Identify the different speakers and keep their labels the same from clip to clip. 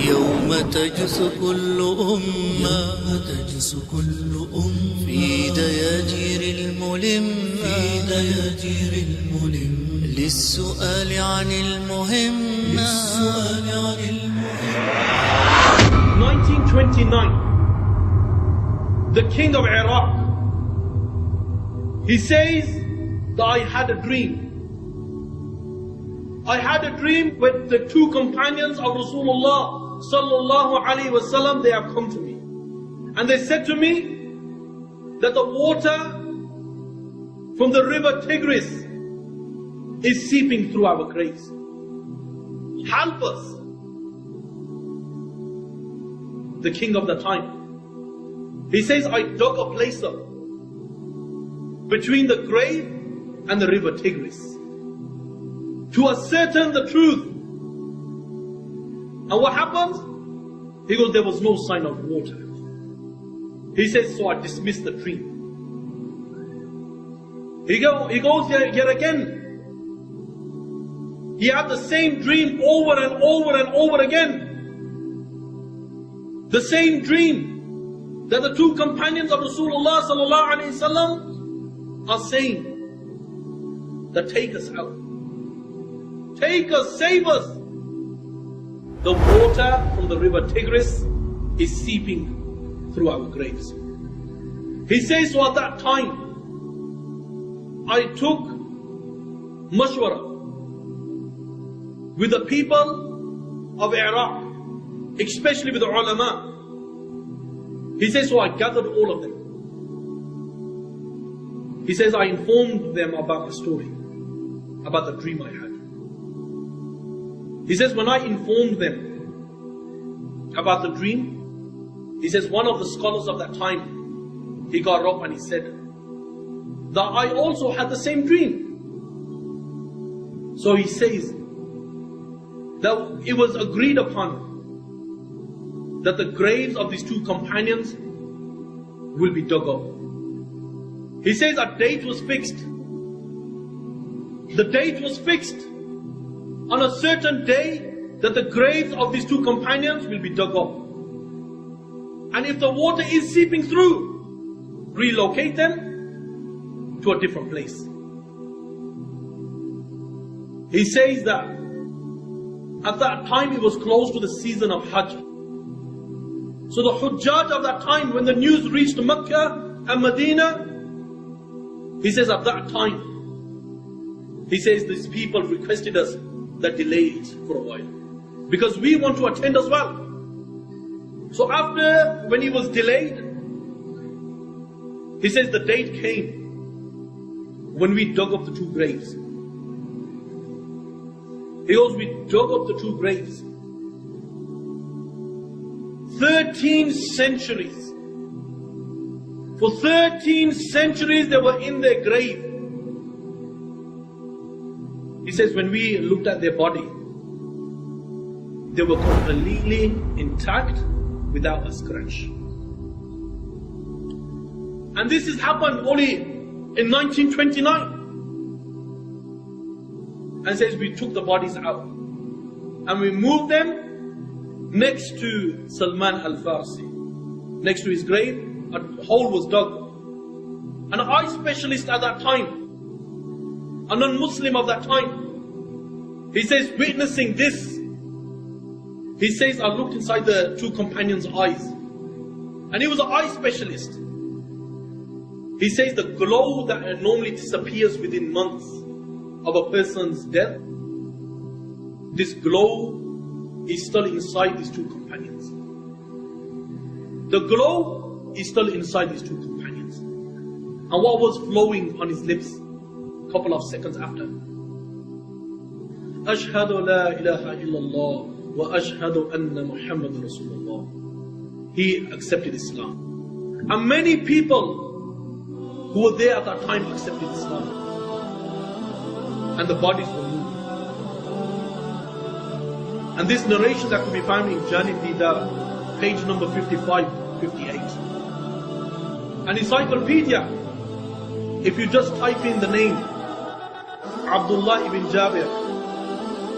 Speaker 1: يوم تجث كل أمة في دياجير الملم للسؤال عن المهم
Speaker 2: 1929, the king of Iraq, he says that I had a dream. I had a dream with the two companions of Rasulullah sallallahu alaihi wasallam. They have come to me and they said to me that the water from the river Tigris is seeping through our graves. Help us. The king of the time, he says, I dug a place up between the grave and the river Tigris to ascertain the truth. And what happens? He goes, there was no sign of water. He says, so I dismissed the dream. He goes yet again. He had the same dream over and over and over again. The same dream that the two companions of Rasulullah sallallahu alaihi wasallam are saying, that take us out. Take us, save us. The water from the river Tigris is seeping through our graves. He says, so at that time, I took mashwara with the people of Iraq, especially with the ulama. He says, so I gathered all of them. He says, I informed them about the story, about the dream I had. He says, when I informed them about the dream, he says, one of the scholars of that time, he got up and he said, that I also had the same dream. So he says, that it was agreed upon that the graves of these two companions will be dug up. He says a date was fixed. The date was fixed on a certain day that the graves of these two companions will be dug up. And if the water is seeping through, relocate them to a different place. He says that at that time it was close to the season of Hajj. So the Hujjaj of that time, when the news reached Mecca and Medina, he says at that time, he says these people requested us that delay it for a while, because we want to attend as well. So after, when he was delayed, he says the date came when we dug up the two graves. He goes, we dug up the two graves. 13 centuries. For 13 centuries they were in their grave. He says when we looked at their body, they were completely intact without a scratch. And this has happened only in 1929. And says we took the bodies out and we moved them next to Salman al-Farsi. Next to his grave, a hole was dug. An eye specialist at that time, a non-Muslim of that time, he says, witnessing this, he says, I looked inside the two companions' eyes. And he was an eye specialist. He says the glow that normally disappears within months of a person's death, this glow is still inside these two companions. The glow is still inside these two companions. And what was flowing on his lips a couple of seconds after? Ashhadu la ilaha illallah wa ashhadu anna Muhammad Rasulullah. He accepted Islam. And many people who were there at that time accepted Islam. And the bodies were moved. And this narration that can be found in Janib Didar, page number 55, 58. An encyclopedia, if you just type in the name Abdullah ibn Jabir,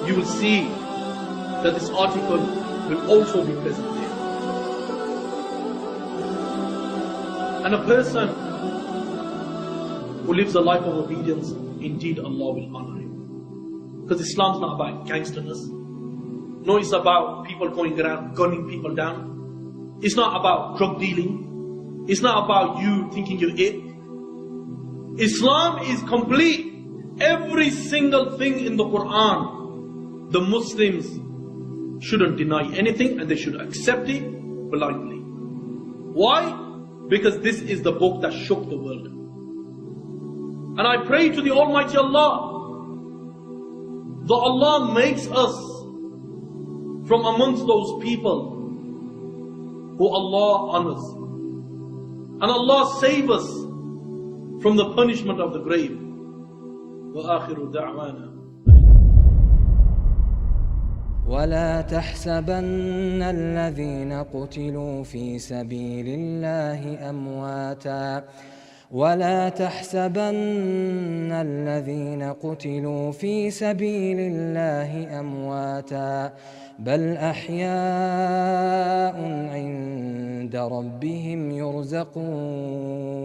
Speaker 2: you will see that this article will also be present there. And a person who lives a life of obedience, indeed Allah will honor him. Because Islam's not about gangsterness. No, it's about people going around gunning people down. It's not about drug dealing. It's not about you thinking you're it. Islam is complete. Every single thing in the Quran, the Muslims shouldn't deny anything and they should accept it blindly. Why? Because this is the book that shook the world. And I pray to the Almighty Allah, that Allah makes us from amongst those people who Allah honors. And Allah save us from the punishment of the grave. وآخر دعوانا.
Speaker 3: ولا تحسبن الذين قتلوا في سبيل الله أمواتا ولا تحسبن الذين قتلوا في سبيل الله أمواتا بل أحياء عند ربهم يرزقون